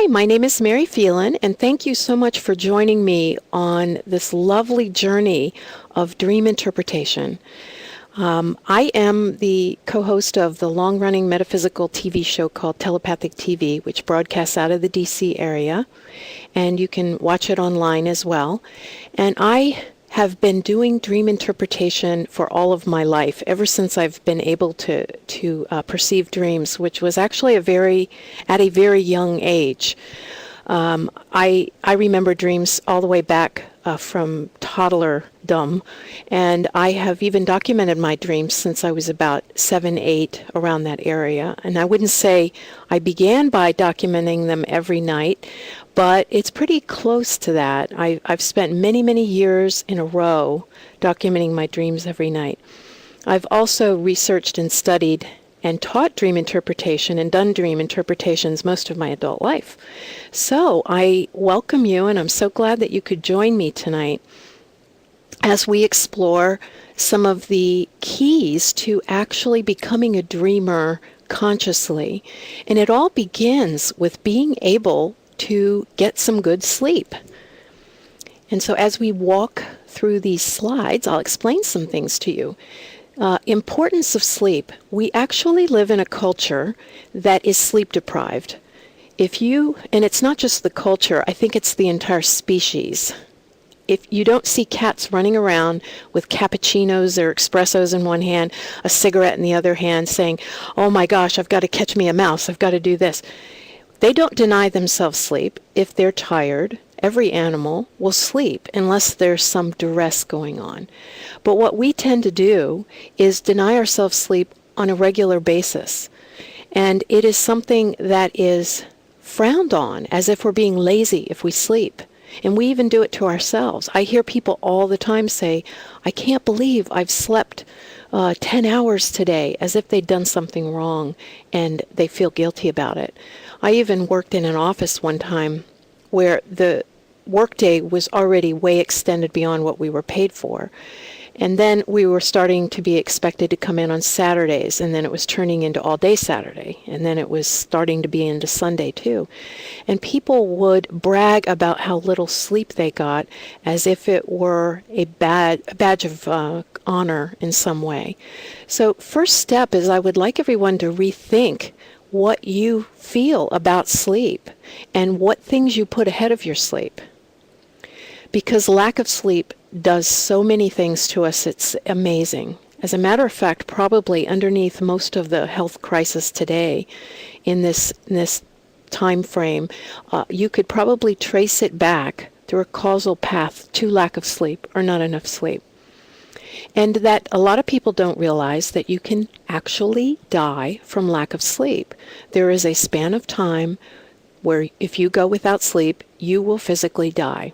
Hi, my name is Mary Phelan, and thank you so much for joining me on this lovely journey of dream interpretation. I am the co-host of the long-running metaphysical TV show called Telepathic TV, which broadcasts out of the DC area, and you can watch it online as well. And I have been doing dream interpretation for all of my life, ever since I've been able to perceive dreams, which was actually at a very young age. I remember dreams all the way back from toddlerdom, and I have even documented my dreams since I was about 7, 8, around that area. And I wouldn't say I began by documenting them every night, but it's pretty close to that. I've spent many, many years in a row documenting my dreams every night. I've also researched and studied and taught dream interpretation and done dream interpretations most of my adult life. So I welcome you, and I'm so glad that you could join me tonight as we explore some of the keys to actually becoming a dreamer consciously. And it all begins with being able to get some good sleep. And so as we walk through these slides, I'll explain some things to you. Importance of sleep. We actually live in a culture that is sleep deprived. And it's not just the culture, I think it's the entire species. If you don't see cats running around with cappuccinos or espressos in one hand, a cigarette in the other hand, saying, "Oh my gosh, I've got to catch me a mouse, I've got to do this." They don't deny themselves sleep. If they're tired, every animal will sleep unless there's some duress going on. But what we tend to do is deny ourselves sleep on a regular basis. And it is something that is frowned on, as if we're being lazy if we sleep. And we even do it to ourselves. I hear people all the time say, "I can't believe I've slept 10 hours today," as if they'd done something wrong, and they feel guilty about it. I even worked in an office one time where the workday was already way extended beyond what we were paid for. And then we were starting to be expected to come in on Saturdays, and then it was turning into all day Saturday, and then it was starting to be into Sunday too. And people would brag about how little sleep they got as if it were a badge of honor in some way. So first step is I would like everyone to rethink what you feel about sleep and what things you put ahead of your sleep. Because lack of sleep does so many things to us, it's amazing. As a matter of fact, probably underneath most of the health crisis today in this time frame, you could probably trace it back through a causal path to lack of sleep or not enough sleep. And that a lot of people don't realize that you can actually die from lack of sleep. There is a span of time where if you go without sleep, you will physically die.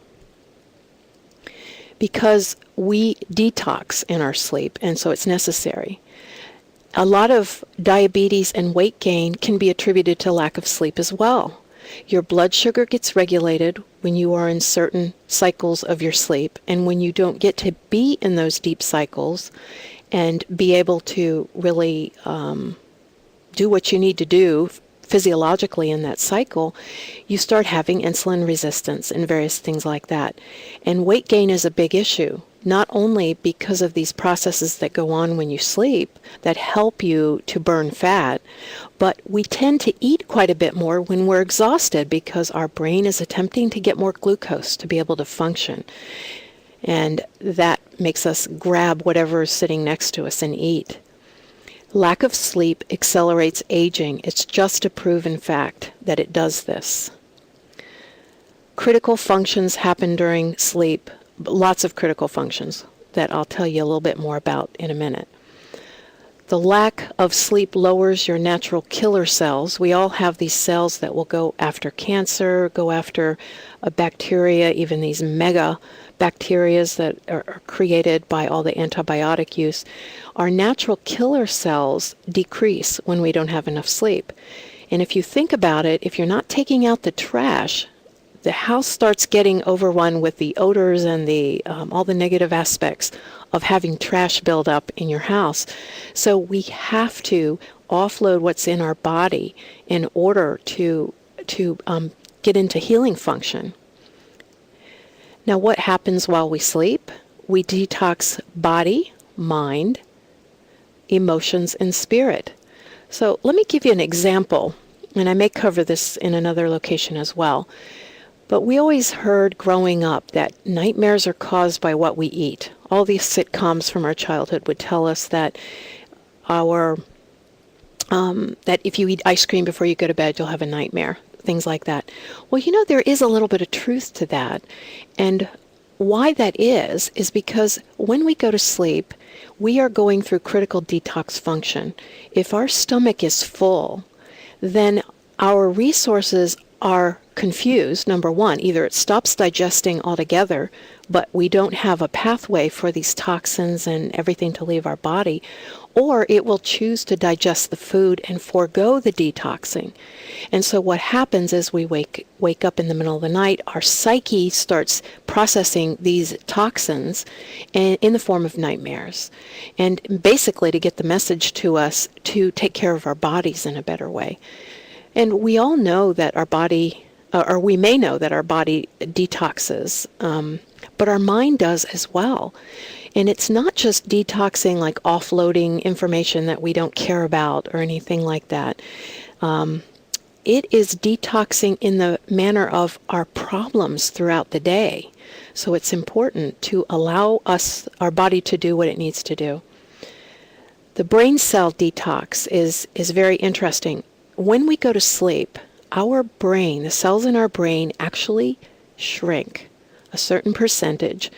Because we detox in our sleep, and so it's necessary. A lot of diabetes and weight gain can be attributed to lack of sleep as well. Your blood sugar gets regulated when you are in certain cycles of your sleep, and when you don't get to be in those deep cycles and be able to really do what you need to do physiologically in that cycle, you start having insulin resistance and various things like that. And weight gain is a big issue, not only because of these processes that go on when you sleep that help you to burn fat, but we tend to eat quite a bit more when we're exhausted because our brain is attempting to get more glucose to be able to function. And that makes us grab whatever is sitting next to us and eat. Lack of sleep accelerates aging. It's just a proven fact that it does this. Critical functions happen during sleep, lots of critical functions that I'll tell you a little bit more about in a minute. The lack of sleep lowers your natural killer cells. We all have these cells that will go after cancer, go after a bacteria, even these mega bacteria that are created by all the antibiotic use. Our natural killer cells decrease when we don't have enough sleep. And if you think about it, if you're not taking out the trash, the house starts getting overrun with the odors and the all the negative aspects of having trash build up in your house. So we have to offload what's in our body in order to get into healing function. Now, what happens while we sleep? We detox body, mind, emotions, and spirit. So let me give you an example, and I may cover this in another location as well. But we always heard growing up that nightmares are caused by what we eat. All these sitcoms from our childhood would tell us that that if you eat ice cream before you go to bed, you'll have a nightmare, things like that. Well, there is a little bit of truth to that. And why that is because when we go to sleep, we are going through critical detox function. If our stomach is full, then our resources are confused. Number one, either it stops digesting altogether, but we don't have a pathway for these toxins and everything to leave our body, or it will choose to digest the food and forego the detoxing. And so what happens is we wake up in the middle of the night, our psyche starts processing these toxins in the form of nightmares, and basically to get the message to us to take care of our bodies in a better way. And we all know that our body, or we may know that our body detoxes, but our mind does as well. And it's not just detoxing, like offloading information that we don't care about or anything like that. It is detoxing in the manner of our problems throughout the day. So it's important to allow our body to do what it needs to do. The brain cell detox is very interesting. When we go to sleep, our brain, the cells in our brain actually shrink a certain percentage.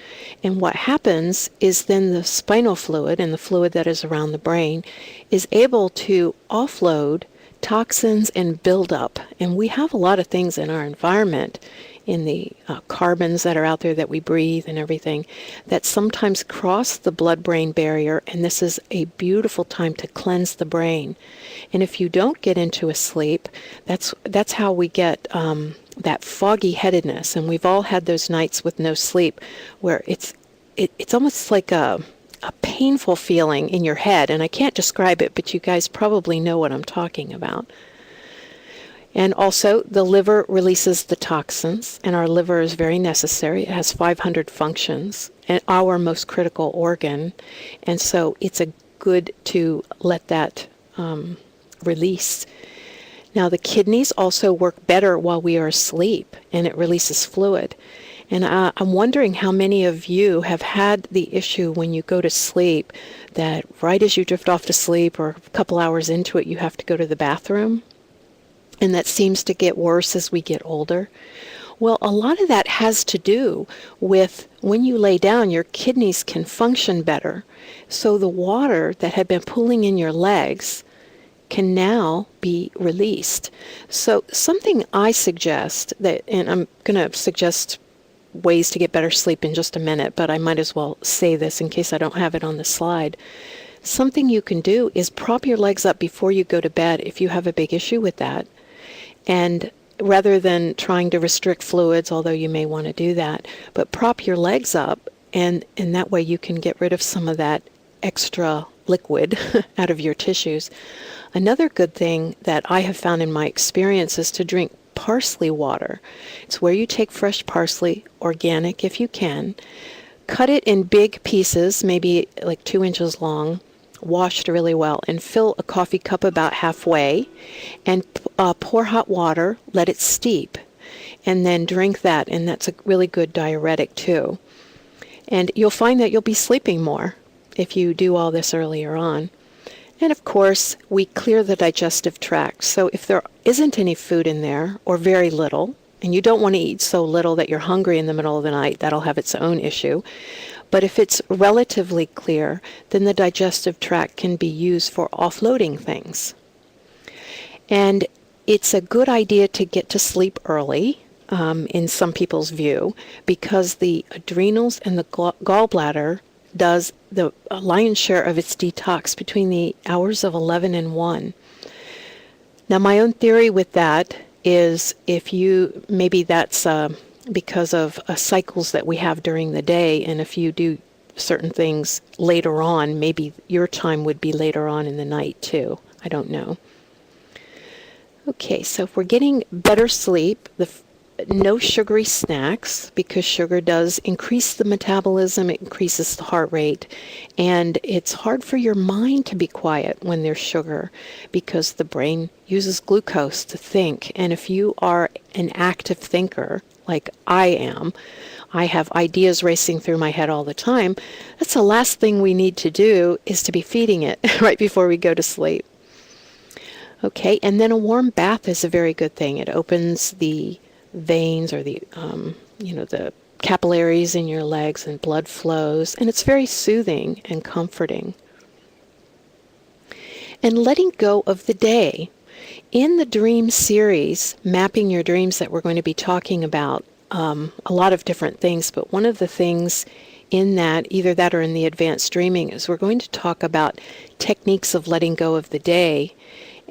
And what happens is then the spinal fluid and the fluid that is around the brain is able to offload toxins and buildup. And we have a lot of things in our environment, in the carbons that are out there that we breathe and everything, that sometimes cross the blood-brain barrier, and this is a beautiful time to cleanse the brain. And if you don't get into a sleep, that's how we get that foggy headedness. And we've all had those nights with no sleep where it's almost like a painful feeling in your head, and I can't describe it, but you guys probably know what I'm talking about. And also, the liver releases the toxins, and our liver is very necessary. It has 500 functions, and our most critical organ, and so it's good to let that release. Now, the kidneys also work better while we are asleep, and it releases fluid. And I'm wondering how many of you have had the issue when you go to sleep that right as you drift off to sleep or a couple hours into it, you have to go to the bathroom. And that seems to get worse as we get older. Well, a lot of that has to do with when you lay down, your kidneys can function better. So the water that had been pooling in your legs can now be released. So something I suggest and I'm going to suggest ways to get better sleep in just a minute, but I might as well say this in case I don't have it on the slide. Something you can do is prop your legs up before you go to bed if you have a big issue with that. And rather than trying to restrict fluids, although you may want to do that, but prop your legs up, and that way you can get rid of some of that extra liquid out of your tissues. Another good thing that I have found in my experience is to drink parsley water. It's where you take fresh parsley, organic if you can, cut it in big pieces, maybe like 2 inches long, washed really well, and fill a coffee cup about halfway, and pour hot water, let it steep, and then drink that, and that's a really good diuretic too. And you'll find that you'll be sleeping more if you do all this earlier on. And of course, we clear the digestive tract. So if there isn't any food in there, or very little, and you don't want to eat so little that you're hungry in the middle of the night, that'll have its own issue. But if it's relatively clear, then the digestive tract can be used for offloading things. And it's a good idea to get to sleep early, in some people's view, because the adrenals and the gallbladder does the lion's share of its detox between the hours of 11 and 1. Now, my own theory with that is maybe that's because of cycles that we have during the day, and if you do certain things later on, maybe your time would be later on in the night too. I don't know. Okay, so if we're getting better sleep, the no sugary snacks, because sugar does increase the metabolism, it increases the heart rate, and it's hard for your mind to be quiet when there's sugar because the brain uses glucose to think. And if you are an active thinker, like I am, I have ideas racing through my head all the time, that's the last thing we need to do is to be feeding it right before we go to sleep. Okay, and then a warm bath is a very good thing. It opens the veins or the capillaries in your legs and blood flows, and it's very soothing and comforting. And letting go of the day. In the dream series, Mapping Your Dreams, that we're going to be talking about a lot of different things, but one of the things in that, either that or in the advanced dreaming, is we're going to talk about techniques of letting go of the day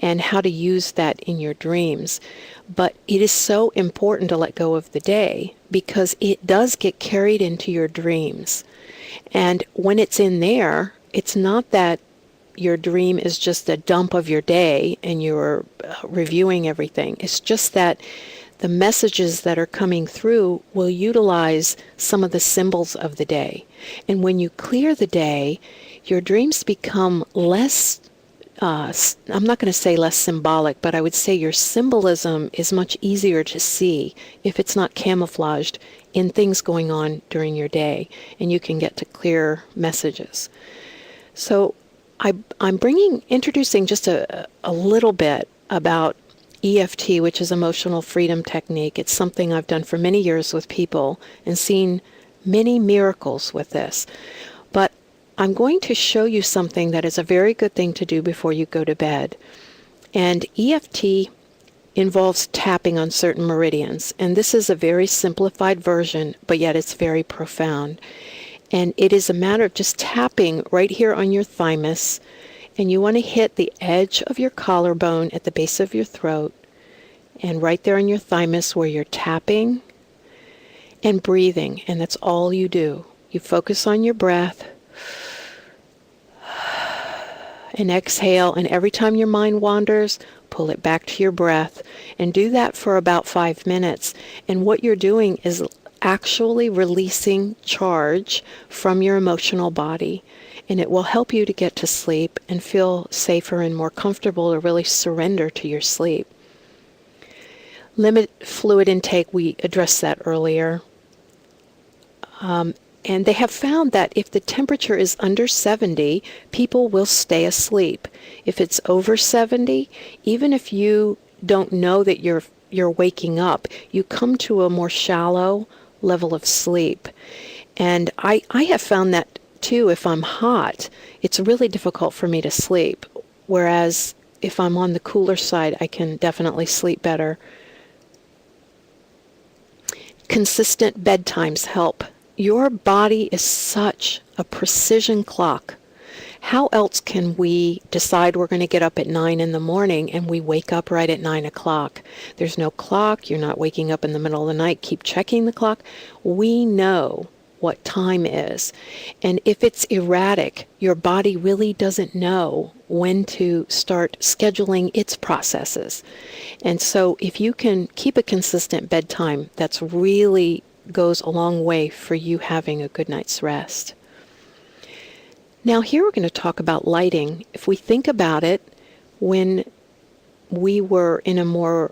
and how to use that in your dreams. But it is so important to let go of the day because it does get carried into your dreams. And when it's in there, it's not that your dream is just a dump of your day and you're reviewing everything. It's just that the messages that are coming through will utilize some of the symbols of the day. And when you clear the day, your dreams become less I'm not going to say less symbolic, but I would say your symbolism is much easier to see if it's not camouflaged in things going on during your day, and you can get to clear messages. So I'm introducing just a little bit about EFT, which is Emotional Freedom Technique. It's something I've done for many years with people and seen many miracles with this. But I'm going to show you something that is a very good thing to do before you go to bed. And EFT involves tapping on certain meridians. And this is a very simplified version, but yet it's very profound. And it is a matter of just tapping right here on your thymus. And you want to hit the edge of your collarbone at the base of your throat. And right there on your thymus where you're tapping and breathing. And that's all you do. You focus on your breath. And exhale, and every time your mind wanders, pull it back to your breath, and do that for about 5 minutes. And what you're doing is actually releasing charge from your emotional body, and it will help you to get to sleep and feel safer and more comfortable to really surrender to your sleep. Limit fluid intake, we addressed that earlier. And they have found that if the temperature is under 70, people will stay asleep. If it's over 70, even if you don't know that you're waking up, you come to a more shallow level of sleep. And I have found that too. If I'm hot, it's really difficult for me to sleep. Whereas if I'm on the cooler side, I can definitely sleep better. Consistent bedtimes help. Your body is such a precision clock. How else can we decide we're going to get up at 9 in the morning and we wake up right at 9 o'clock? There's no clock. You're not waking up in the middle of the night, keep checking the clock. We know what time is. And if it's erratic, your body really doesn't know when to start scheduling its processes. And so if you can keep a consistent bedtime, that's really goes a long way for you having a good night's rest. Now here we're going to talk about lighting. If we think about it, when we were in a more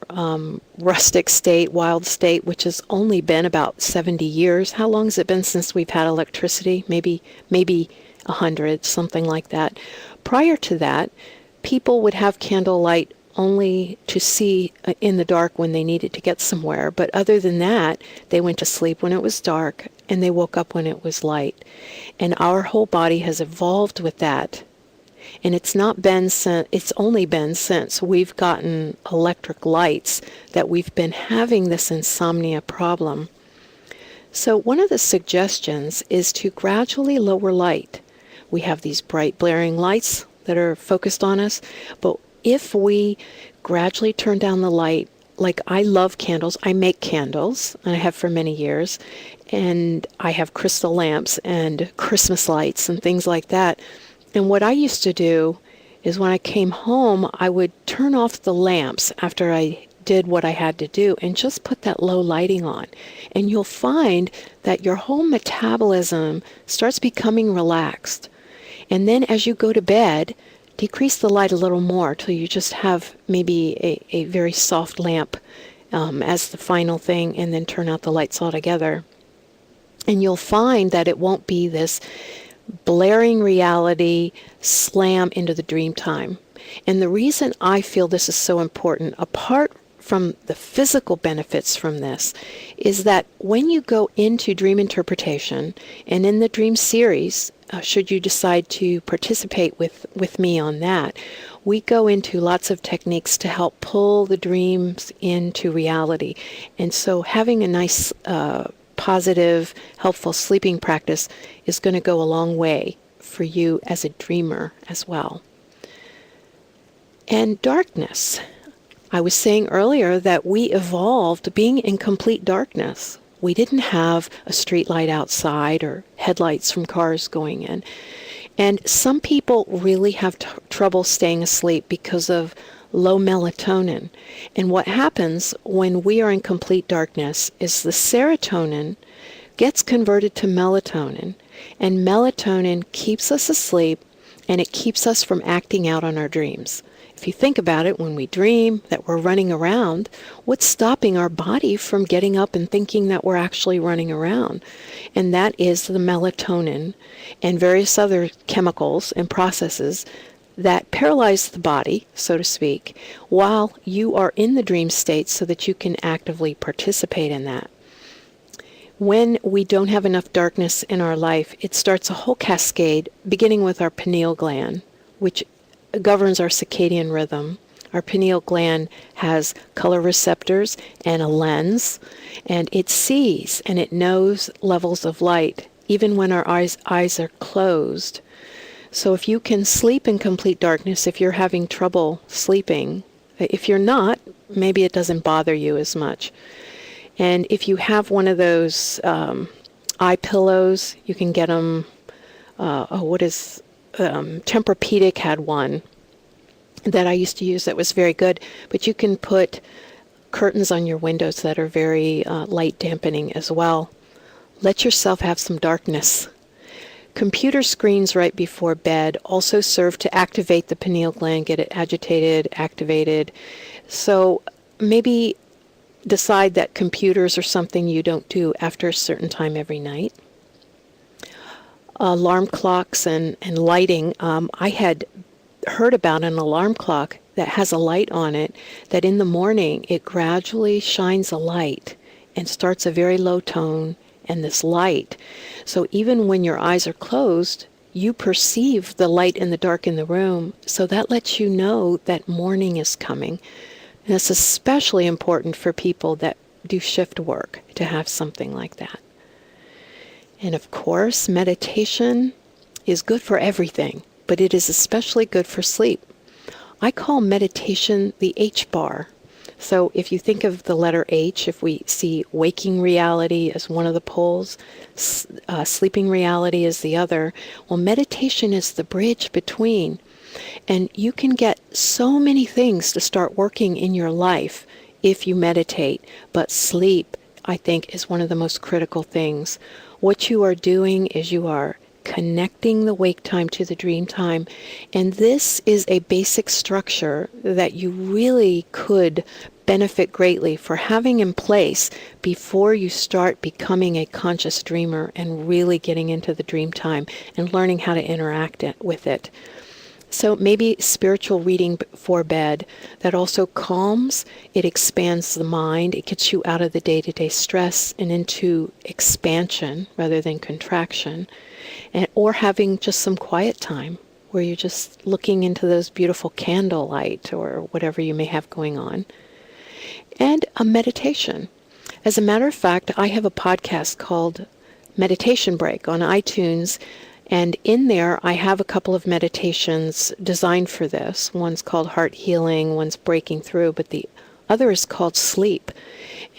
rustic state, wild state, which has only been about 70 years. How long has it been since we've had electricity? Maybe 100, something like that. Prior to that, people would have candlelight only to see in the dark when they needed to get somewhere. But other than that, they went to sleep when it was dark and they woke up when it was light. And our whole body has evolved with that. And it's only been since we've gotten electric lights that we've been having this insomnia problem. So one of the suggestions is to gradually lower light. We have these bright blaring lights that are focused on us, but if we gradually turn down the light, like I love candles, I make candles, and I have for many years, and I have crystal lamps and Christmas lights and things like that. And what I used to do is when I came home, I would turn off the lamps after I did what I had to do and just put that low lighting on. And you'll find that your whole metabolism starts becoming relaxed. And then as you go to bed, decrease the light a little more till you just have maybe a very soft lamp as the final thing, and then turn out the lights altogether. And you'll find that it won't be this blaring reality slam into the dream time. And the reason I feel this is so important, apart from the physical benefits from this, is that when you go into dream interpretation, and in the dream series, should you decide to participate with me on that, we go into lots of techniques to help pull the dreams into reality. And so having a nice positive, helpful sleeping practice is going to go a long way for you as a dreamer as well. And darkness. I was saying earlier that we evolved being in complete darkness. We didn't have a street light outside or headlights from cars going in. And some people really have trouble staying asleep because of low melatonin. And what happens when we are in complete darkness is the serotonin gets converted to melatonin, and melatonin keeps us asleep, and it keeps us from acting out on our dreams. If you think about it, when we dream that we're running around, what's stopping our body from getting up and thinking that we're actually running around? And that is the melatonin and various other chemicals and processes that paralyze the body, so to speak, while you are in the dream state so that you can actively participate in that. When we don't have enough darkness in our life, it starts a whole cascade, beginning with our pineal gland, which governs our circadian rhythm. Our pineal gland has color receptors and a lens, and it sees and it knows levels of light, even when our eyes are closed. So if you can sleep in complete darkness, if you're having trouble sleeping, if you're not, maybe it doesn't bother you as much. And if you have one of those eye pillows, you can get them, Tempur-Pedic had one that I used to use that was very good, but you can put curtains on your windows that are very light dampening as well. Let yourself have some darkness. Computer screens right before bed also serve to activate the pineal gland, get it agitated, activated. So maybe decide that computers are something you don't do after a certain time every night. Alarm clocks and lighting. I had heard about an alarm clock that has a light on it, that in the morning it gradually shines a light and starts a very low tone and this light. So even when your eyes are closed, you perceive the light in the dark in the room. So that lets you know that morning is coming. And that's especially important for people that do shift work, to have something like that. And of course, meditation is good for everything, but it is especially good for sleep. I call meditation the H bar. So if you think of the letter H, if we see waking reality as one of the poles, sleeping reality as the other, well, meditation is the bridge between. And you can get so many things to start working in your life if you meditate, but sleep, I think, is one of the most critical things. What you are doing is you are connecting the wake time to the dream time, and this is a basic structure that you really could benefit greatly for having in place before you start becoming a conscious dreamer and really getting into the dream time and learning how to interact with it. So maybe spiritual reading before bed that also calms, it expands the mind, it gets you out of the day-to-day stress and into expansion rather than contraction, or having just some quiet time where you're just looking into those beautiful candlelight or whatever you may have going on. And a meditation. As a matter of fact, I have a podcast called Meditation Break on iTunes. And in there, I have a couple of meditations designed for this. One's called Heart Healing, one's Breaking Through, but the other is called Sleep.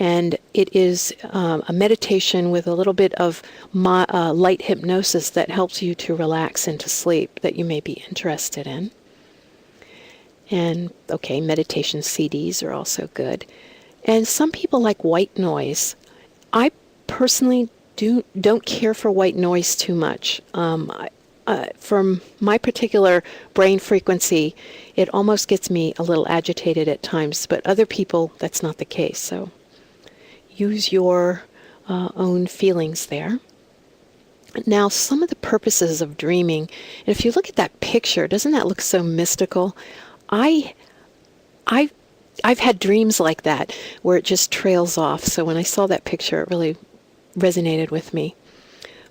And it is a meditation with a little bit of light hypnosis that helps you to relax into sleep that you may be interested in. And, okay, meditation CDs are also good. And some people like white noise. I personally don't care for white noise too much. From my particular brain frequency, it almost gets me a little agitated at times, but other people, that's not the case. So use your own feelings there. Now, some of the purposes of dreaming, and if you look at that picture, doesn't that look so mystical? I, I, I've had dreams like that where it just trails off. So when I saw that picture, it really resonated with me.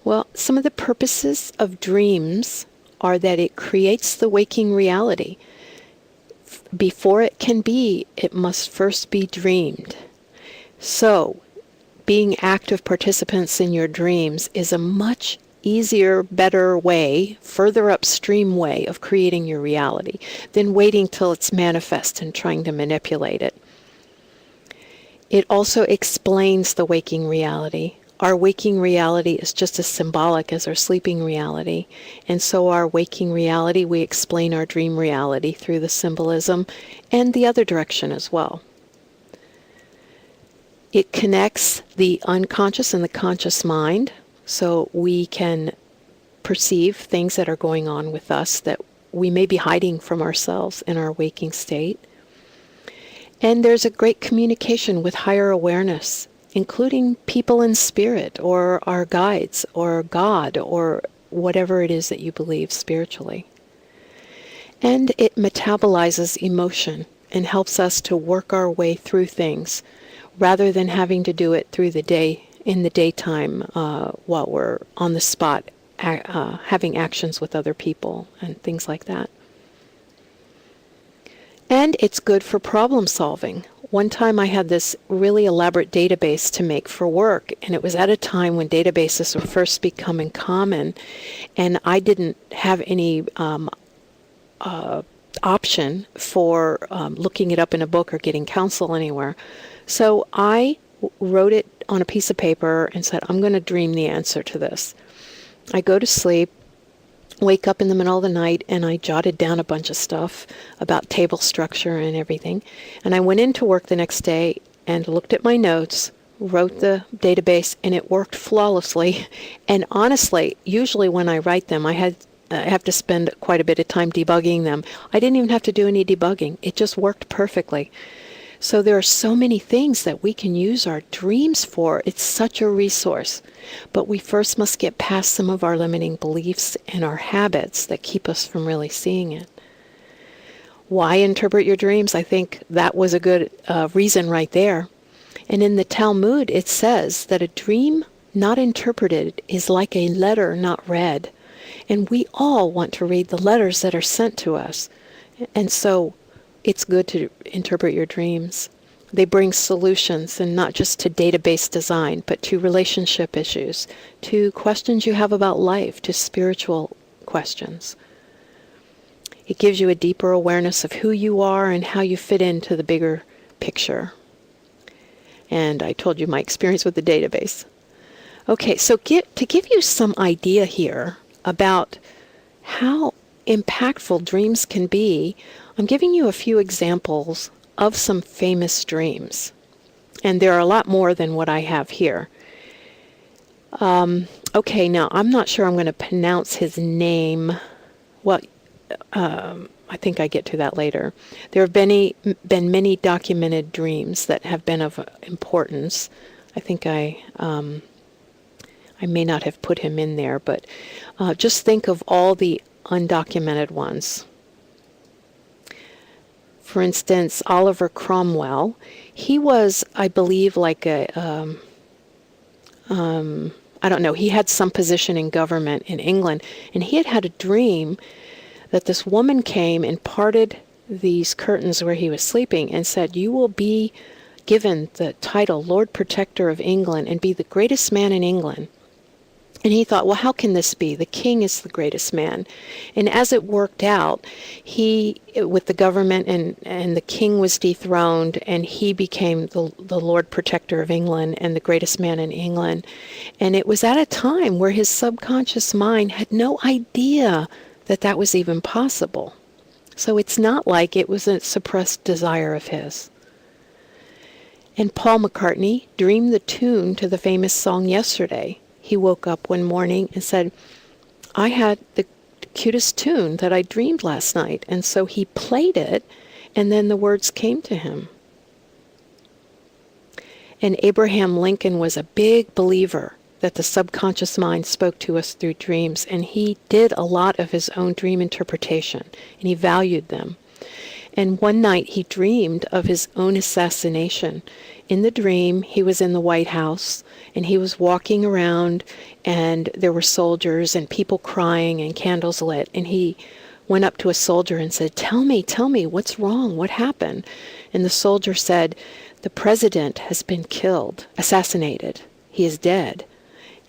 Well, some of the purposes of dreams are that it creates the waking reality. Before it can be, it must first be dreamed. So, being active participants in your dreams is a much easier, better way, further upstream way of creating your reality than waiting till it's manifest and trying to manipulate it. It also explains the waking reality. Our waking reality is just as symbolic as our sleeping reality. And so our waking reality, we explain our dream reality through the symbolism and the other direction as well. It connects the unconscious and the conscious mind, so we can perceive things that are going on with us that we may be hiding from ourselves in our waking state. And there's a great communication with higher awareness, including people in spirit or our guides or God or whatever it is that you believe spiritually. And it metabolizes emotion and helps us to work our way through things rather than having to do it through the day, in the daytime, while we're on the spot, having actions with other people and things like that. And it's good for problem solving. One time I had this really elaborate database to make for work, and it was at a time when databases were first becoming common, and I didn't have any option for looking it up in a book or getting counsel anywhere. So I wrote it on a piece of paper and said, I'm going to dream the answer to this. I go to sleep, wake up in the middle of the night, and I jotted down a bunch of stuff about table structure and everything. And I went into work the next day and looked at my notes, wrote the database, and it worked flawlessly. And honestly, usually when I write them, I have to spend quite a bit of time debugging them. I didn't even have to do any debugging. It just worked perfectly. So there are so many things that we can use our dreams for. It's such a resource. But we first must get past some of our limiting beliefs and our habits that keep us from really seeing it. Why interpret your dreams? I think that was a good reason right there. And in the Talmud, it says that a dream not interpreted is like a letter not read. And we all want to read the letters that are sent to us. And so it's good to interpret your dreams. They bring solutions, and not just to database design, but to relationship issues, to questions you have about life, to spiritual questions. It gives you a deeper awareness of who you are and how you fit into the bigger picture. And I told you my experience with the database. Okay, so to give you some idea here about how impactful dreams can be, I'm giving you a few examples of some famous dreams. And there are a lot more than what I have here. Okay, now I'm not sure I'm going to pronounce his name. Well, I think I get to that later. There have been many documented dreams that have been of importance. I think I may not have put him in there, but just think of all the undocumented ones. For instance, Oliver Cromwell, he was, I believe, like I don't know, he had some position in government in England, and he had a dream that this woman came and parted these curtains where he was sleeping and said, you will be given the title Lord Protector of England and be the greatest man in England. And he thought, well, how can this be? The king is the greatest man. And as it worked out, with the government and the king was dethroned, and he became the Lord Protector of England and the greatest man in England. And it was at a time where his subconscious mind had no idea that that was even possible. So it's not like it was a suppressed desire of his. And Paul McCartney dreamed the tune to the famous song Yesterday. He woke up one morning and said, I had the cutest tune that I dreamed last night. And so he played it, and then the words came to him. And Abraham Lincoln was a big believer that the subconscious mind spoke to us through dreams, and he did a lot of his own dream interpretation, and he valued them. And one night he dreamed of his own assassination. In the dream, he was in the White House, and he was walking around, and there were soldiers and people crying and candles lit. And he went up to a soldier and said, tell me, what's wrong? What happened? And the soldier said, the president has been killed, assassinated. He is dead.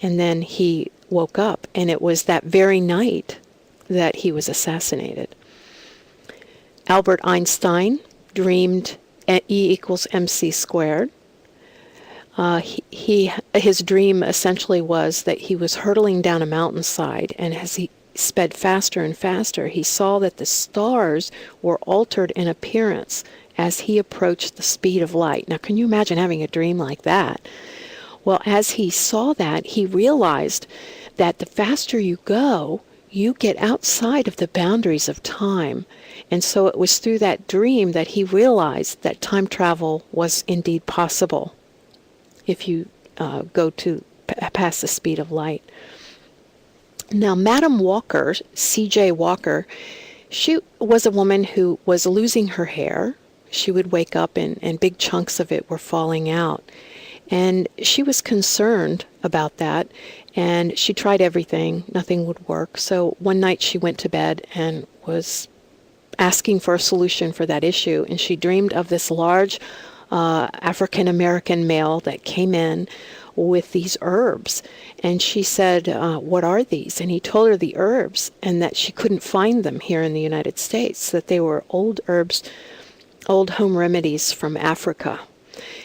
And then he woke up, and it was that very night that he was assassinated. Albert Einstein dreamed E equals mc squared. His dream essentially was that he was hurtling down a mountainside, and as he sped faster and faster, he saw that the stars were altered in appearance as he approached the speed of light. Now, can you imagine having a dream like that? Well, as he saw that, he realized that the faster you go, you get outside of the boundaries of time. And so it was through that dream that he realized that time travel was indeed possible if you go to past the speed of light. Now, Madam Walker, C.J. Walker, she was a woman who was losing her hair. She would wake up and big chunks of it were falling out. And she was concerned about that, and she tried everything. Nothing would work. So one night she went to bed and was asking for a solution for that issue, and she dreamed of this large African-American male that came in with these herbs. And she said, what are these? And he told her the herbs, and that she couldn't find them here in the United States, that they were old herbs, old home remedies from Africa.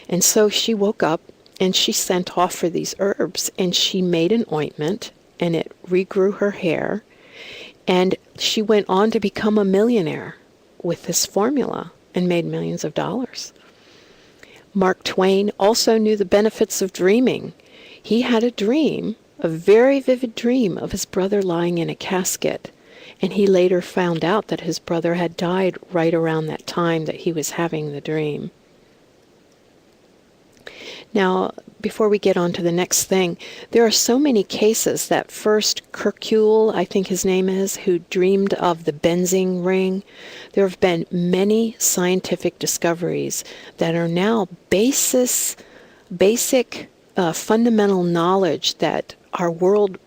And so she woke up and she sent off for these herbs, and she made an ointment, and it regrew her hair, and she went on to become a millionaire with this formula and made millions of dollars. Mark Twain also knew the benefits of dreaming. He had a dream, a very vivid dream, of his brother lying in a casket, and he later found out that his brother had died right around that time that he was having the dream. Now, before we get on to the next thing, there are so many cases. That first Kerkule, I think his name is, who dreamed of the benzene ring. There have been many scientific discoveries that are now basic fundamental knowledge that our world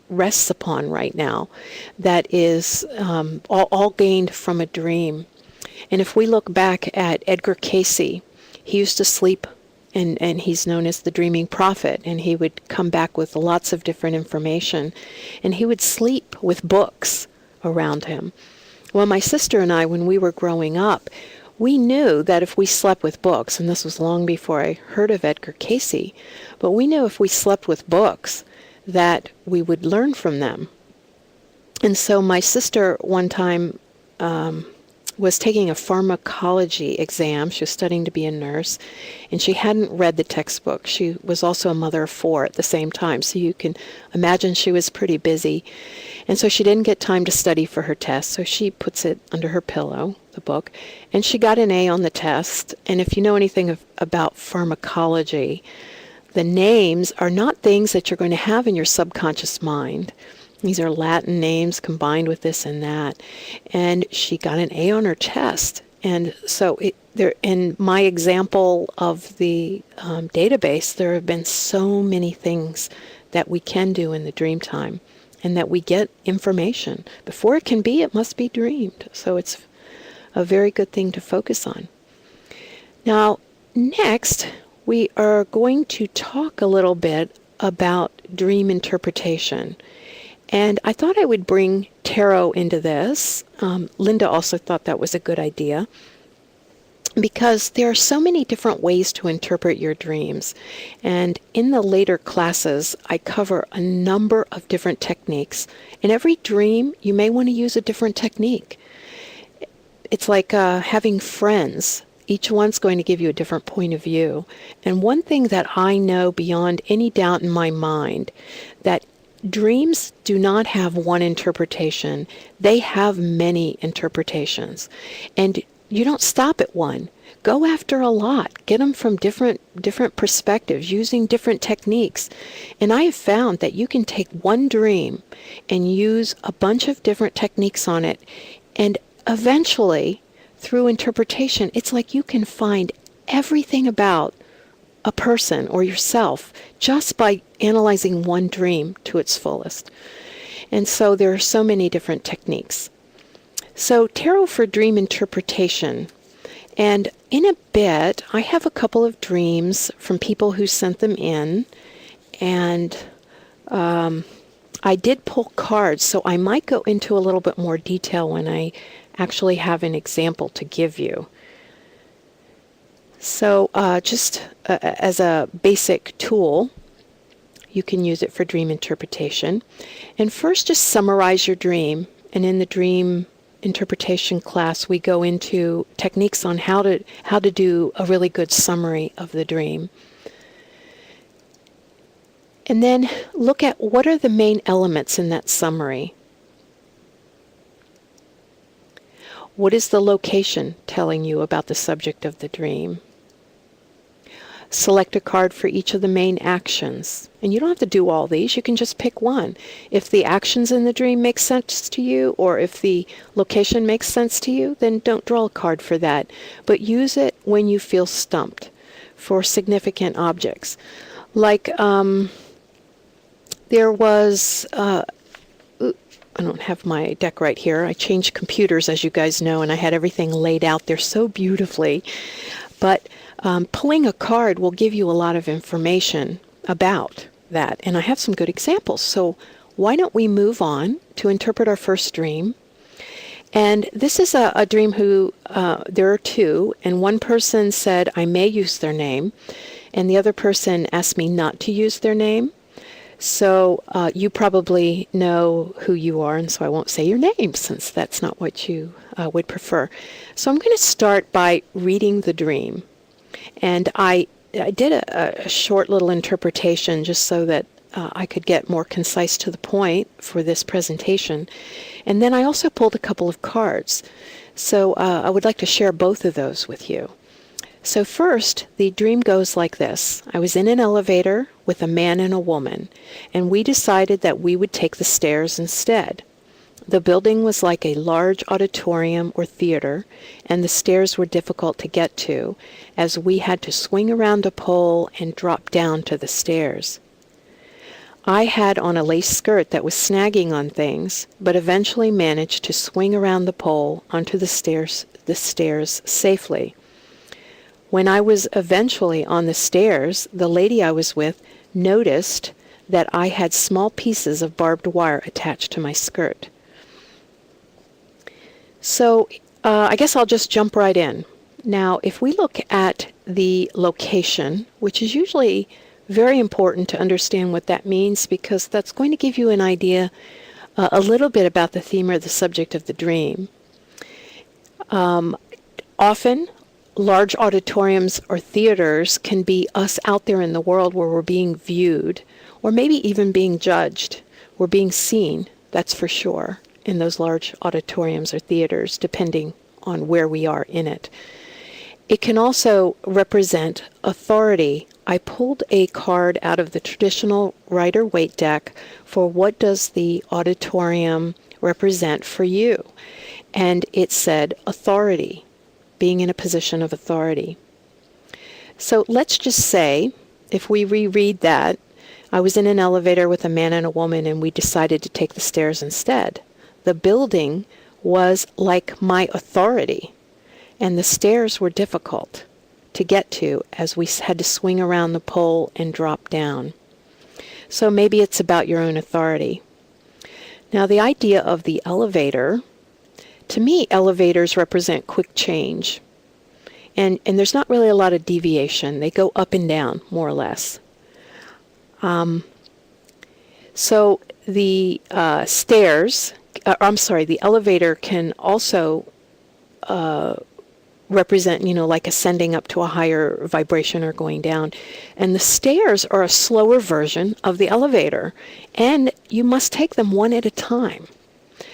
rests upon right now, that is all gained from a dream. And if we look back at Edgar Cayce, he used to sleep, and he's known as the dreaming prophet, and he would come back with lots of different information, and he would sleep with books around him. Well, my sister and I, when we were growing up, we knew that if we slept with books, and this was long before I heard of Edgar Cayce, but we knew if we slept with books that we would learn from them. And so my sister one time was taking a pharmacology exam. She was studying to be a nurse, and she hadn't read the textbook. She was also a mother of 4 at the same time, so you can imagine she was pretty busy. And so she didn't get time to study for her test, so she puts it under her pillow, the book, and she got an A on the test. And if you know anything about pharmacology, the names are not things that you're going to have in your subconscious mind. These are Latin names combined with this and that. And she got an A on her test. And so in my example of the database, there have been so many things that we can do in the dream time, and that we get information. Before it can be, it must be dreamed. So it's a very good thing to focus on. Now, next, we are going to talk a little bit about dream interpretation. And I thought I would bring tarot into this. Linda also thought that was a good idea, because there are so many different ways to interpret your dreams. And in the later classes, I cover a number of different techniques. In every dream, you may want to use a different technique. It's like having friends. Each one's going to give you a different point of view. And one thing that I know beyond any doubt in my mind, that dreams do not have one interpretation. They have many interpretations. And you don't stop at one. Go after a lot. Get them from different perspectives, using different techniques. And I have found that you can take one dream and use a bunch of different techniques on it, and eventually, through interpretation, it's like you can find everything about a person or yourself just by analyzing one dream to its fullest. And so there are so many different techniques. So tarot for dream interpretation. And in a bit, I have a couple of dreams from people who sent them in, and I did pull cards, so I might go into a little bit more detail when I actually have an example to give you. So just as a basic tool, you can use it for dream interpretation. And first, just summarize your dream. And in the dream interpretation class, we go into techniques on how to do a really good summary of the dream. And then look at what are the main elements in that summary. What is the location telling you about the subject of the dream? Select a card for each of the main actions. And you don't have to do all these, you can just pick one. If the actions in the dream make sense to you, or if the location makes sense to you, then don't draw a card for that. But use it when you feel stumped for significant objects. Like there was, I don't have my deck right here. I changed computers, as you guys know, and I had everything laid out there so beautifully. But pulling a card will give you a lot of information about that. And I have some good examples. So why don't we move on to interpret our first dream? And this is a dream who, there are two, and one person said, I may use their name, and the other person asked me not to use their name. So you probably know who you are, and so I won't say your name since that's not what you would prefer. So I'm going to start by reading the dream. And I did a short little interpretation just so that I could get more concise to the point for this presentation. And then I also pulled a couple of cards. So I would like to share both of those with you. So first, the dream goes like this. I was in an elevator with a man and a woman, and we decided that we would take the stairs instead. The building was like a large auditorium or theater, and the stairs were difficult to get to, as we had to swing around a pole and drop down to the stairs. I had on a lace skirt that was snagging on things, but eventually managed to swing around the pole onto the stairs safely. When I was eventually on the stairs, the lady I was with noticed that I had small pieces of barbed wire attached to my skirt. So I guess I'll just jump right in. Now, if we look at the location, which is usually very important to understand what that means, because that's going to give you an idea a little bit about the theme or the subject of the dream. Often, large auditoriums or theaters can be us out there in the world where we're being viewed, or maybe even being judged. We're being seen, that's for sure, in those large auditoriums or theaters, depending on where we are in it. It can also represent authority. I pulled a card out of the traditional Rider-Waite deck for what does the auditorium represent for you. And it said authority, being in a position of authority. So let's just say, if we reread that, I was in an elevator with a man and a woman, and we decided to take the stairs instead. The building was like my authority, and the stairs were difficult to get to as we had to swing around the pole and drop down. So maybe it's about your own authority. Now, the idea of the elevator, to me, elevators represent quick change. And there's not really a lot of deviation. They go up and down, more or less. So the the elevator can also represent, like ascending up to a higher vibration or going down. And the stairs are a slower version of the elevator, and you must take them one at a time.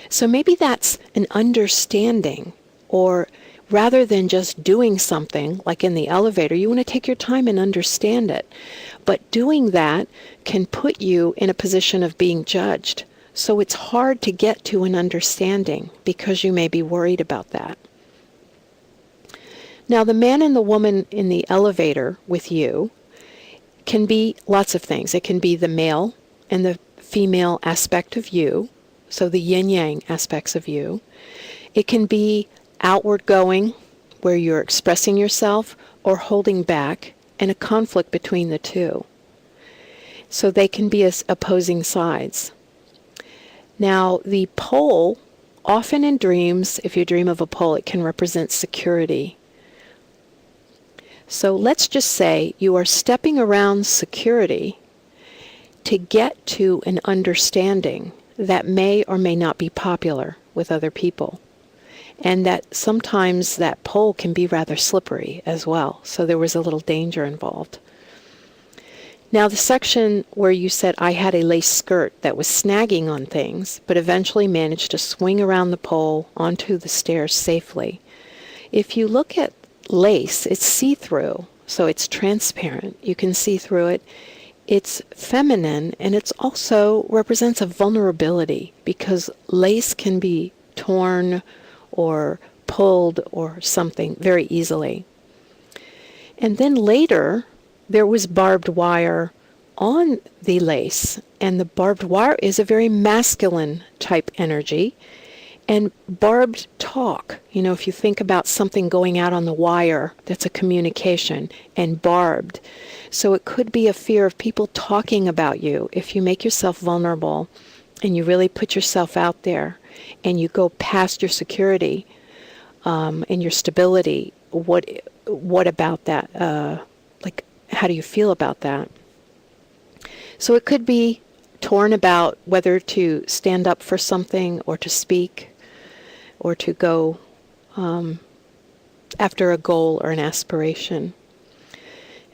So maybe that's an understanding, or rather than just doing something like in the elevator, you want to take your time and understand it. But doing that can put you in a position of being judged. So it's hard to get to an understanding because you may be worried about that. Now, the man and the woman in the elevator with you can be lots of things. It can be the male and the female aspect of you, so the yin-yang aspects of you. It can be outward going, where you're expressing yourself, or holding back, and a conflict between the two. So they can be as opposing sides. Now, the pole, often in dreams, if you dream of a pole, it can represent security. So let's just say you are stepping around security to get to an understanding that may or may not be popular with other people. And that sometimes that pole can be rather slippery as well. So there was a little danger involved. Now the section where you said I had a lace skirt that was snagging on things, but eventually managed to swing around the pole onto the stairs safely. If you look at lace, it's see-through, so it's transparent. You can see through it. It's feminine, and it also represents a vulnerability because lace can be torn or pulled or something very easily. And then later, there was barbed wire on the lace, and the barbed wire is a very masculine type energy. And barbed talk, if you think about something going out on the wire, that's a communication, and barbed. So it could be a fear of people talking about you. If you make yourself vulnerable and you really put yourself out there and you go past your security and your stability, what about that? How do you feel about that? So it could be torn about whether to stand up for something or to speak or to go after a goal or an aspiration.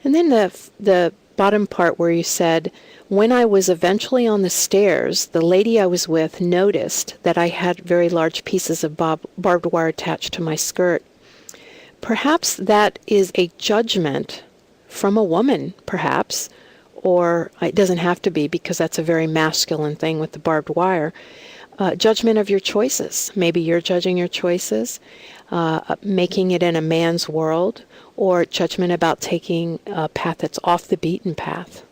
And then the bottom part where you said, when I was eventually on the stairs, the lady I was with noticed that I had very large pieces of barbed wire attached to my skirt. Perhaps that is a judgment from a woman, perhaps, or it doesn't have to be because that's a very masculine thing with the barbed wire. Judgment of your choices. Maybe you're judging your choices, making it in a man's world, or judgment about taking a path that's off the beaten path.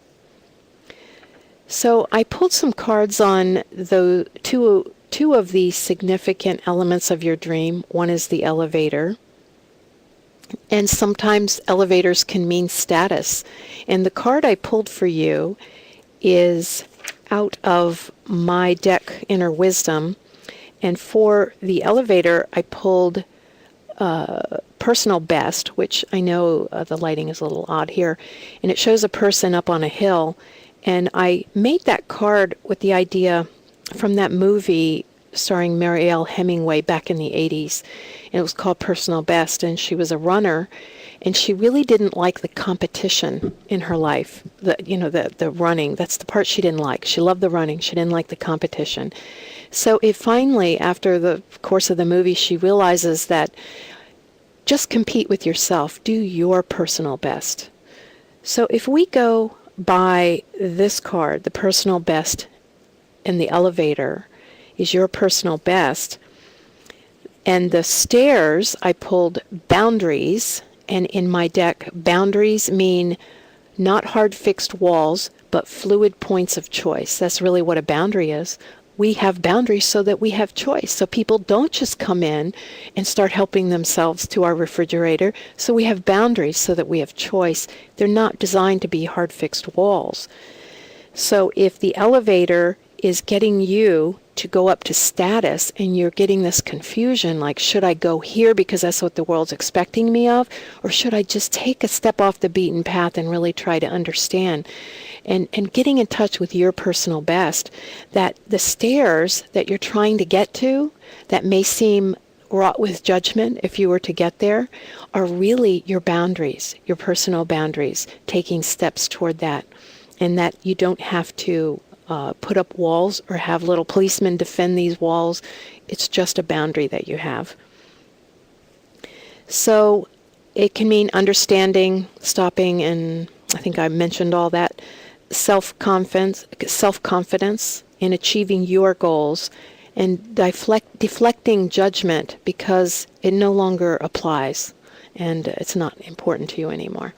So I pulled some cards on the two of the significant elements of your dream. One is the elevator, and sometimes elevators can mean status. And the card I pulled for you is out of my deck, Inner Wisdom. And for the elevator, I pulled Personal Best, which I know the lighting is a little odd here. And it shows a person up on a hill. And I made that card with the idea from that movie starring Mary Hemingway back in the 80s. And it was called Personal Best. And she was a runner. And she really didn't like the competition in her life. The running, that's the part she didn't like. She loved the running. She didn't like the competition. So it finally, after the course of the movie, she realizes that just compete with yourself. Do your personal best. So if we go by this card, the personal best in the elevator is your personal best. And the stairs, I pulled boundaries. And in my deck, boundaries mean not hard fixed walls, but fluid points of choice. That's really what a boundary is. We have boundaries so that we have choice. So people don't just come in and start helping themselves to our refrigerator. So we have boundaries so that we have choice. They're not designed to be hard fixed walls. So if the elevator is getting you to go up to status and you're getting this confusion, like, should I go here because that's what the world's expecting me of? Or should I just take a step off the beaten path and really try to understand? And getting in touch with your personal best, that the stairs that you're trying to get to that may seem wrought with judgment, if you were to get there, are really your boundaries, your personal boundaries, taking steps toward that. And that you don't have to put up walls or have little policemen defend these walls. It's just a boundary that you have. So it can mean understanding, stopping, and I think I mentioned all that. Self-confidence in achieving your goals, and deflecting judgment because it no longer applies and it's not important to you anymore.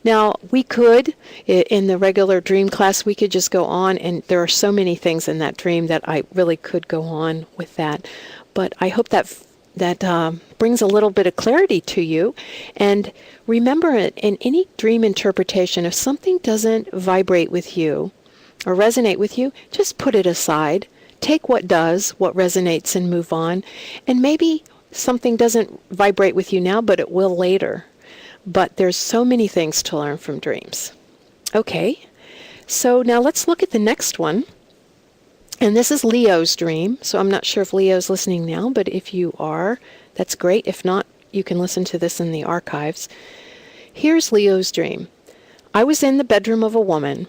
Now, we could, in the regular dream class, we could just go on, and there are so many things in that dream that I really could go on with that. But I hope that brings a little bit of clarity to you. And remember, in any dream interpretation, if something doesn't vibrate with you or resonate with you, just put it aside. Take what does, what resonates, and move on. And maybe something doesn't vibrate with you now, but it will later. But there's so many things to learn from dreams. Okay, so now let's look at the next one. And this is Leo's dream. So I'm not sure if Leo's listening now, but if you are, that's great. If not, you can listen to this in the archives. Here's Leo's dream. I was in the bedroom of a woman.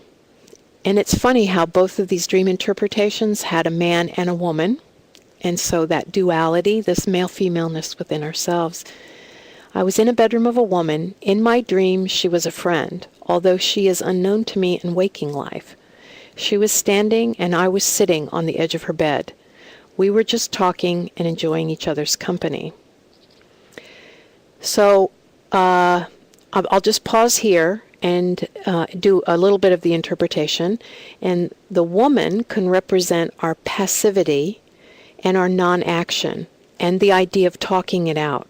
And it's funny how both of these dream interpretations had a man and a woman. And so that duality, this male-femaleness within ourselves. I was in a bedroom of a woman. In my dream, she was a friend, although she is unknown to me in waking life. She was standing and I was sitting on the edge of her bed. We were just talking and enjoying each other's company. So I'll just pause here and do a little bit of the interpretation. And the woman can represent our passivity and our non-action and the idea of talking it out.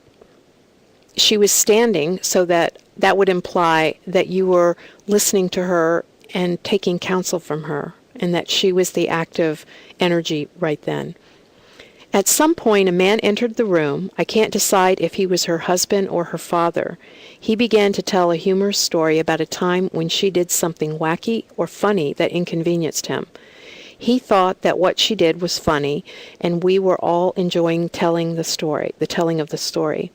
She was standing, so that would imply that you were listening to her and taking counsel from her, and that she was the active energy right then. At some point, a man entered the room. I can't decide if he was her husband or her father. He began to tell a humorous story about a time when she did something wacky or funny that inconvenienced him. He thought that what she did was funny, and we were all enjoying telling the telling of the story.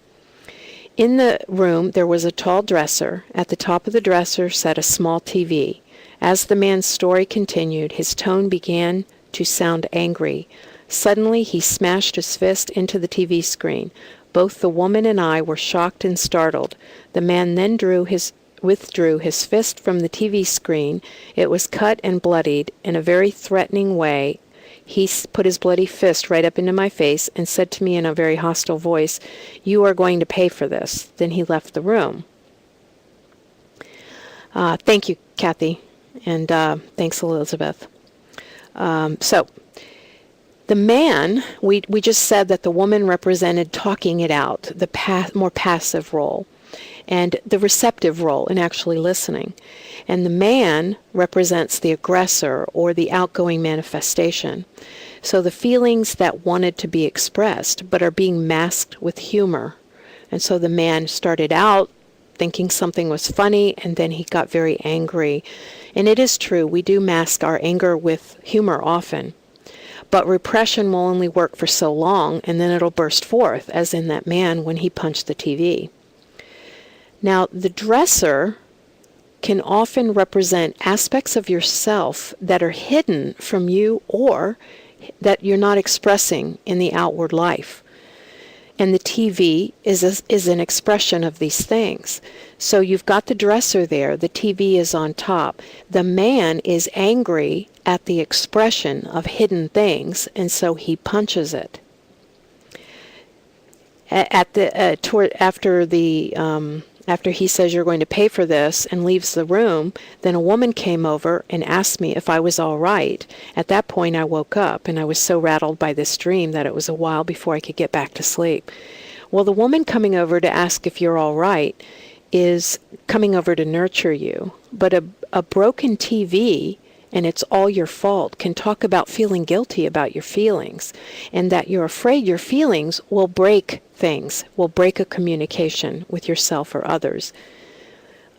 In the room, there was a tall dresser. At the top of the dresser sat a small TV. As the man's story continued, his tone began to sound angry. Suddenly, he smashed his fist into the TV screen. Both the woman and I were shocked and startled. The man then withdrew his fist from the TV screen. It was cut and bloodied. In a very threatening way, he put his bloody fist right up into my face and said to me in a very hostile voice, "You are going to pay for this." Then he left the room. Thank you, Kathy. And thanks, Elizabeth. So the man, we just said that the woman represented talking it out, the more passive role, and the receptive role in actually listening. And the man represents the aggressor or the outgoing manifestation. So the feelings that wanted to be expressed but are being masked with humor. And so the man started out thinking something was funny, and then he got very angry. And it is true, we do mask our anger with humor often. But repression will only work for so long, and then it'll burst forth, as in that man when he punched the TV. Now, the dresser can often represent aspects of yourself that are hidden from you or that you're not expressing in the outward life. And the TV is an expression of these things. So you've got the dresser there, the TV is on top. The man is angry at the expression of hidden things, and so he punches it. After he says you're going to pay for this and leaves the room, then a woman came over and asked me if I was all right. At that point I woke up, and I was so rattled by this dream that it was a while before I could get back to sleep. Well, the woman coming over to ask if you're all right is coming over to nurture you. But a broken TV, and it's all your fault, can talk about feeling guilty about your feelings, and that you're afraid your feelings will break things, will break a communication with yourself or others.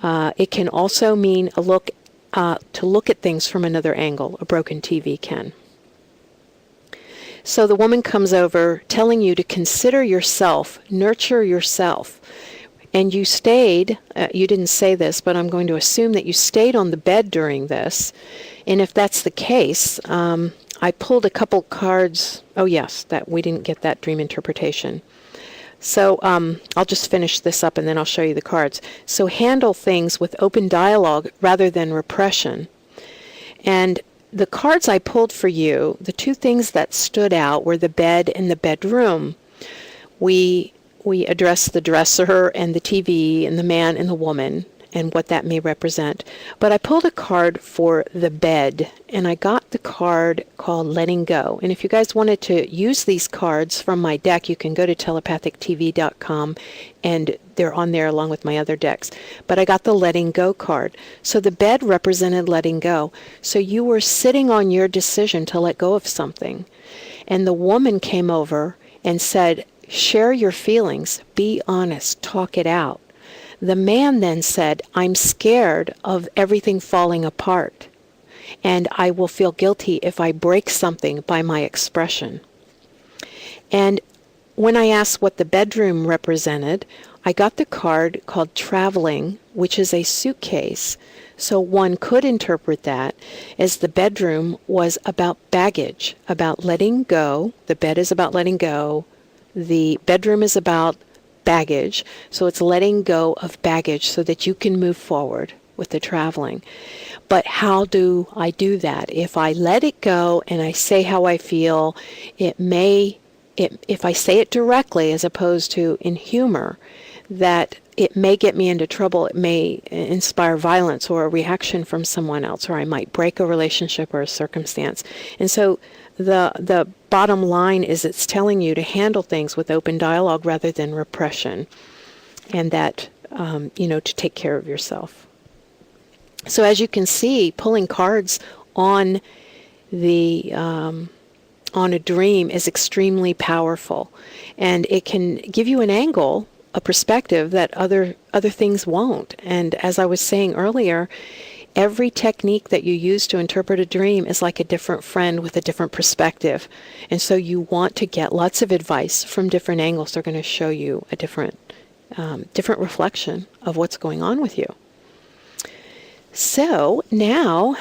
It can also mean to look at things from another angle. A broken TV can. So the woman comes over telling you to consider yourself, nurture yourself. And you stayed, you didn't say this, but I'm going to assume that you stayed on the bed during this. And if that's the case, I pulled a couple cards. Oh yes, that we didn't get that dream interpretation. So I'll just finish this up and then I'll show you the cards. So handle things with open dialogue rather than repression. And the cards I pulled for you, the two things that stood out were the bed and the bedroom. We addressed the dresser and the TV and the man and the woman and what that may represent. But I pulled a card for the bed, and I got the card called Letting Go. And if you guys wanted to use these cards from my deck, you can go to telepathictv.com, and they're on there along with my other decks. But I got the Letting Go card. So the bed represented letting go. So you were sitting on your decision to let go of something. And the woman came over and said, share your feelings, be honest, talk it out. The man then said, I'm scared of everything falling apart, and I will feel guilty if I break something by my expression. And when I asked what the bedroom represented, I got the card called Traveling, which is a suitcase. So one could interpret that as the bedroom was about baggage, about letting go. The bed is about letting go. The bedroom is about baggage, so it's letting go of baggage so that you can move forward with the traveling. But how do I do that? If I let it go and I say how I feel, if I say it directly as opposed to in humor, that it may get me into trouble. It may inspire violence or a reaction from someone else, or I might break a relationship or a circumstance. And so the bottom line is it's telling you to handle things with open dialogue rather than repression, and that, to take care of yourself. So as you can see, pulling cards on on a dream is extremely powerful, and it can give you an angle, a perspective that other things won't. And as I was saying earlier, every technique that you use to interpret a dream is like a different friend with a different perspective. And so you want to get lots of advice from different angles. They're going to show you a different reflection of what's going on with you. So now,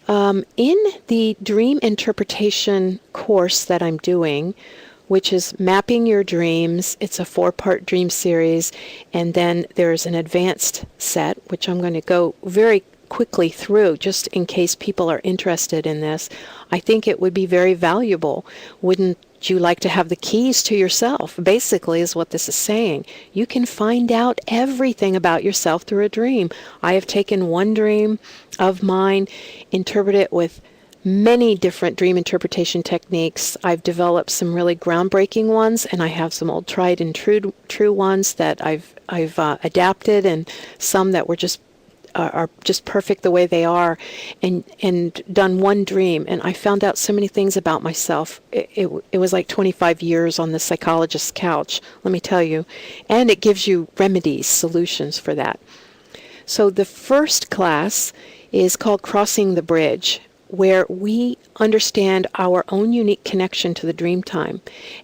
in the dream interpretation course that I'm doing, which is Mapping Your Dreams, it's a 4-part dream series, and then there's an advanced set, which I'm going to go very quickly through just in case people are interested in this. I think it would be very valuable. Wouldn't you like to have the keys to yourself? Basically is what this is saying. You can find out everything about yourself through a dream. I have taken one dream of mine, interpret it with many different dream interpretation techniques. I've developed some really groundbreaking ones, and I have some old tried and true ones that I've adapted, and some that were just are just perfect the way they are, and done one dream, and I found out so many things about myself. It was like 25 years on the psychologist's couch, let me tell you. And it gives you remedies, solutions for that. So the first class is called Crossing the Bridge, where we understand our own unique connection to the dream time.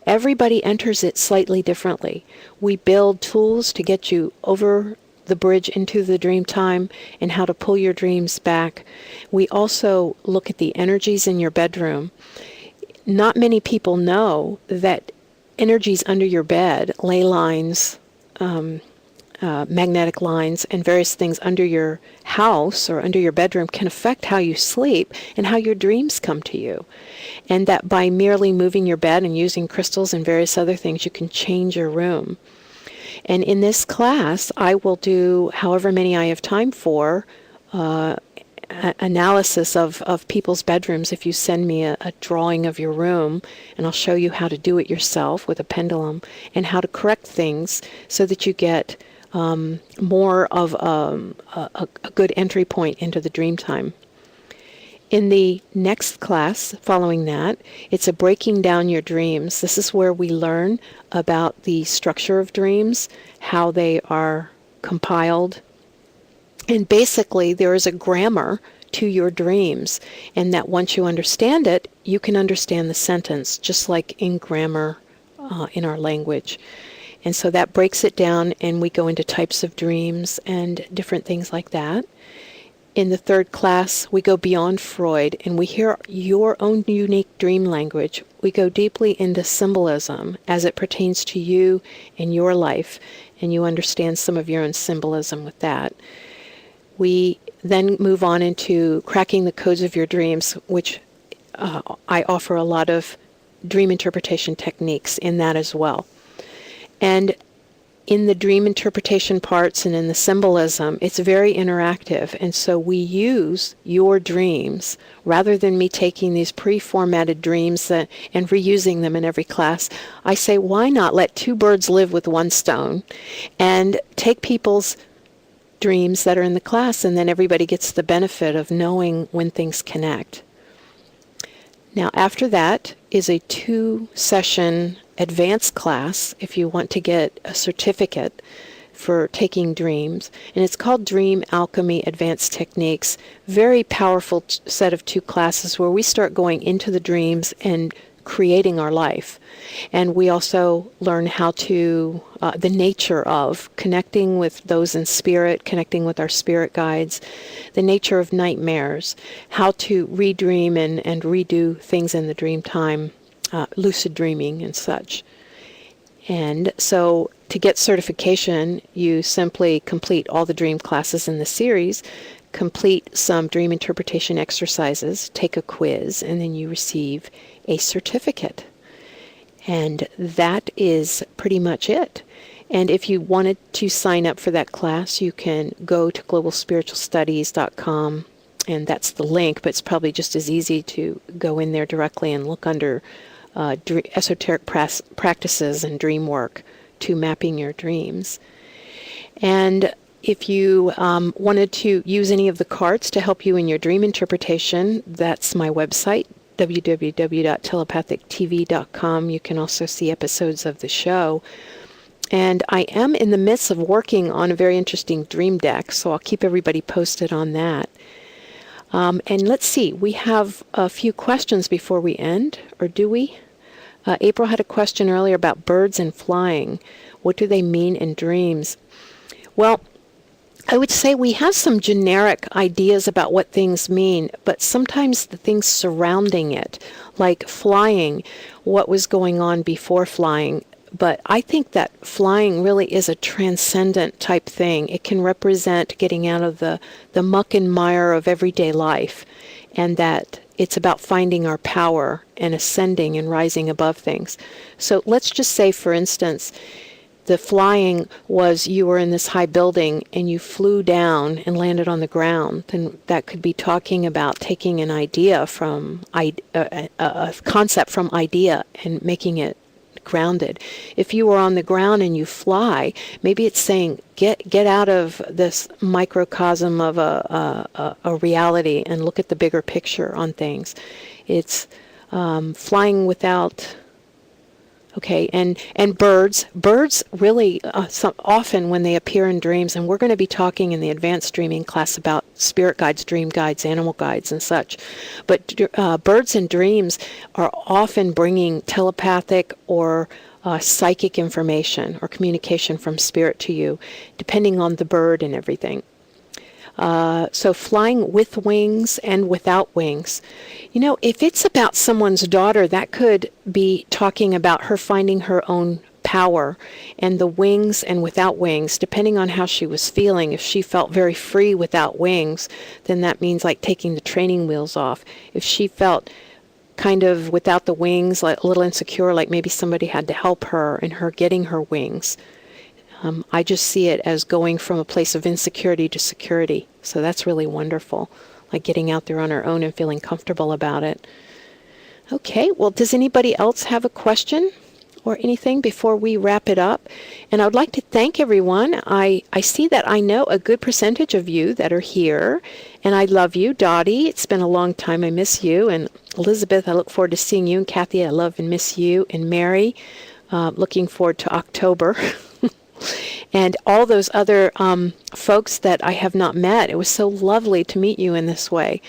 Everybody enters it slightly differently. We build tools to get you over the bridge into the dream time and how to pull your dreams back. We also look at the energies in your bedroom. Not many people know that energies under your bed, ley lines, magnetic lines, and various things under your house or under your bedroom can affect how you sleep and how your dreams come to you. And that by merely moving your bed and using crystals and various other things, you can change your room. And in this class, I will do however many I have time for, analysis of people's bedrooms. If you send me a drawing of your room, and I'll show you how to do it yourself with a pendulum, and how to correct things so that you get more of a good entry point into the dream time. In the next class following that, it's a breaking down your dreams. This is where we learn about the structure of dreams, how they are compiled. And basically, there is a grammar to your dreams, and that once you understand it, you can understand the sentence, just like in grammar in our language. And so that breaks it down, and we go into types of dreams and different things like that. In the third class, we go beyond Freud, and we hear your own unique dream language. We go deeply into symbolism as it pertains to you and your life, and you understand some of your own symbolism with that. We then move on into cracking the codes of your dreams, which I offer a lot of dream interpretation techniques in that as well. And in the dream interpretation parts and in the symbolism, it's very interactive. And so we use your dreams rather than me taking these pre-formatted dreams and reusing them in every class. I say, why not let two birds live with one stone and take people's dreams that are in the class, and then everybody gets the benefit of knowing when things connect. Now, after that is a 2-session advanced class if you want to get a certificate for taking dreams, and it's called Dream Alchemy Advanced Techniques. Very powerful set of 2 classes where we start going into the dreams and creating our life. And we also learn how to, the nature of connecting with those in spirit, connecting with our spirit guides, the nature of nightmares, how to redream and redo things in the dream time, lucid dreaming and such. And so to get certification, you simply complete all the dream classes in the series, complete some dream interpretation exercises, take a quiz, and then you receive a certificate. And that is pretty much it. And if you wanted to sign up for that class, you can go to globalspiritualstudies.com, and that's the link, but it's probably just as easy to go in there directly and look under esoteric practices and dream work to mapping your dreams. And if you wanted to use any of the cards to help you in your dream interpretation, that's my website, www.telepathictv.com. You can also see episodes of the show. And I am in the midst of working on a very interesting dream deck, so I'll keep everybody posted on that. And let's see, we have a few questions before we end, or do we? April had a question earlier about birds and flying. What do they mean in dreams? Well, I would say we have some generic ideas about what things mean, but sometimes the things surrounding it, like flying, what was going on before flying. But I think that flying really is a transcendent type thing. It can represent getting out of the muck and mire of everyday life, and that it's about finding our power and ascending and rising above things. So let's just say, for instance, the flying was you were in this high building and you flew down and landed on the ground. Then that could be talking about taking an idea from a concept from idea and making it grounded. If you were on the ground and you fly, maybe it's saying get out of this microcosm of a reality and look at the bigger picture on things. It's flying without. Okay, and birds really often when they appear in dreams, and we're going to be talking in the advanced dreaming class about spirit guides, dream guides, animal guides, and such. But birds in dreams are often bringing telepathic or psychic information or communication from spirit to you, depending on the bird and everything. So flying with wings and without wings. You know, if it's about someone's daughter, that could be talking about her finding her own power, and the wings and without wings, depending on how she was feeling. If she felt very free without wings, then that means like taking the training wheels off. If she felt kind of without the wings, like a little insecure, like maybe somebody had to help her and her getting her wings. I just see it as going from a place of insecurity to security. So that's really wonderful, like getting out there on our own and feeling comfortable about it. Okay, well, does anybody else have a question or anything before we wrap it up? And I would like to thank everyone. I see that I know a good percentage of you that are here, and I love you. Dottie, it's been a long time. I miss you. And Elizabeth, I look forward to seeing you. And Kathy, I love and miss you. And Mary, looking forward to October. and all those other folks that I have not met. It was so lovely to meet you in this way.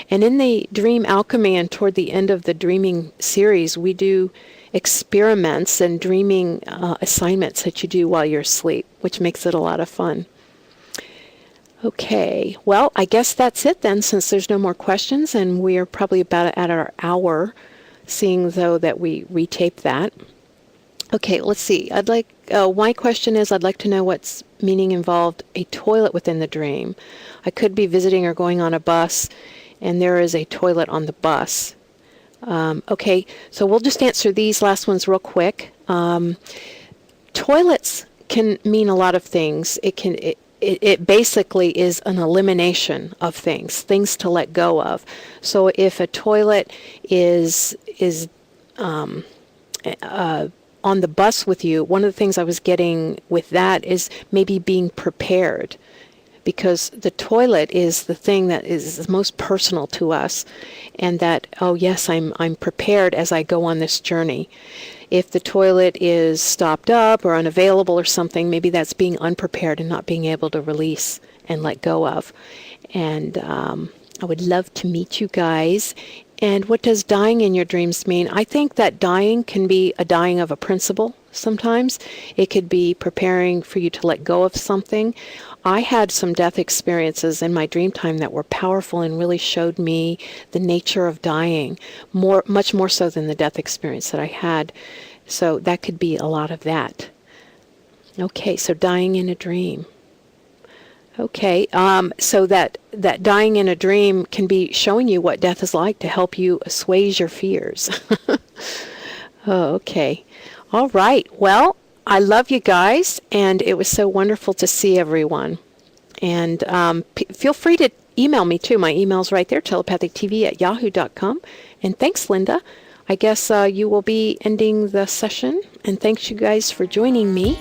And in the Dream Alchemy and toward the end of the Dreaming series, we do experiments and dreaming assignments that you do while you're asleep, which makes it a lot of fun. Okay, well, I guess that's it then, since there's no more questions, and we're probably about at our hour, seeing though that we retape that. Okay, let's see. My question is, I'd like to know what's meaning involved a toilet within the dream. I could be visiting or going on a bus, and there is a toilet on the bus. Okay, so we'll just answer these last ones real quick. Toilets can mean a lot of things. It basically is an elimination of things to let go of. So if a toilet is on the bus with you, one of the things I was getting with that is maybe being prepared, because the toilet is the thing that is most personal to us, and that, oh yes, I'm prepared as I go on this journey. If the toilet is stopped up or unavailable or something, maybe that's being unprepared and not being able to release and let go of. And I would love to meet you guys. And what does dying in your dreams mean? I think that dying can be a dying of a principle sometimes. It could be preparing for you to let go of something. I had some death experiences in my dream time that were powerful and really showed me the nature of dying, much more so than the death experience that I had. So that could be a lot of that. Okay, so dying in a dream. Okay, so that dying in a dream can be showing you what death is like to help you assuage your fears. Oh, okay. All right. Well, I love you guys, and it was so wonderful to see everyone. And feel free to email me, too. My email's right there, telepathictv@yahoo.com. And thanks, Linda. I guess you will be ending the session. And thanks, you guys, for joining me.